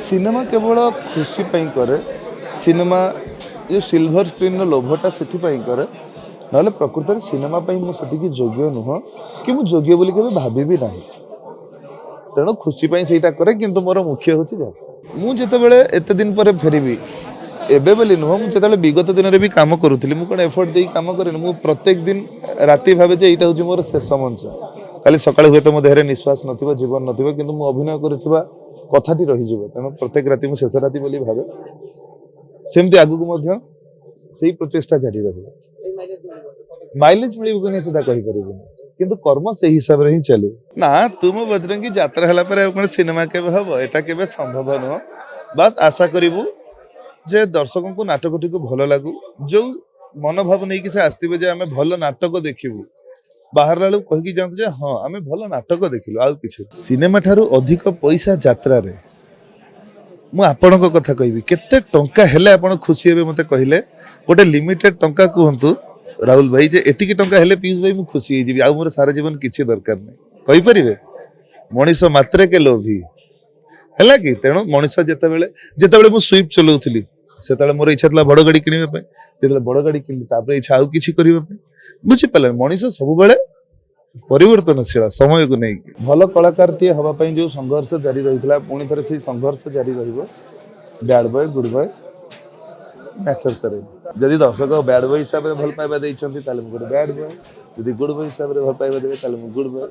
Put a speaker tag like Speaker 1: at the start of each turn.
Speaker 1: Cinema केवल खुशी पाई करे सिनेमा जो सिल्वर स्क्रीन लोभटा से करे ना प्रकृत में सिनेमा मुझे योग्य नुह कि मुझे योग्य बोली केवे भाभी भी ना तेणु खुशी से करे कि मोर मुख्य हूँ मुझे एत दिन पर फेरबी एबे बोली नुह मुझे विगत दिन में भी कम करूली मुझे कौन एफर्ट दे कम करे प्रत्येक दिन राति भावे जे यहाँ हूँ मोर शेष मंच खाली सकाଳେ हुए तो मो देहरे निश्वास नथिबो जीवन नथिबो किंतु मु अभिनय करुवा कथाटी रही तेणु प्रत्येक राति मु शेष राति बोली भावे सेमती आगु को मध्य सेही प्रचेष्टा जारी रहिबो माइलेज मिलिबो कि नहीं सीधा कहि परिबो किंतु कर्म से हिसाब रे ही चले ना तुम बजरंगी यात्रा हला पर कोन सिनेमा केबे हबो एटा केबे संभव न बस आशा करिवु जे दर्शकों को नाटकटी को भल लागू जो मनोभाव नहीं कि से आस्तिबे जे आमे भल नाटक देखिबु बाहर लालू कहीकि जातु जे हाँ आमे भल नाटक देखिलु आउ किछि सिनेमा ठारू अधिक पैसा यात्रा रे मु आपणक कथा कहबी केते टंका हेले आपण खुशी हेबे मते कहिले गोटे लिमिटेड टंका कहंतु राहुल भाई जे एतिकी टंका हेले पीयूष भाई मु खुशी हे जिवि आ मोर सारा जीवन किछि दरकार नै कहि परिबे मनीष मात्रे के लोभी हैला कि तेणु मनीष जेतेबेले मु स्विप चलाउथली सेतेबेले मोर इच्छा थला बड़ गाड़ी किनिबे पे जेतेबेले बड़ गाड़ी किनली तापर इच्छा आउ किछि करिबे पे बुझी पाले मनीष सब बेले परिवर्तनशील समय को नहीं भल कलाकार टे हवाई जो संघर्ष जारी रही पुणी थे से संघर्ष जारी bad boy good boy matter करे जदि दर्शक बैड बॉय हिसाब से भल पाइबा गोटे बैड बॉय जदि गुड बॉय हिसाब से भल पाइबा देवे गुड बॉय।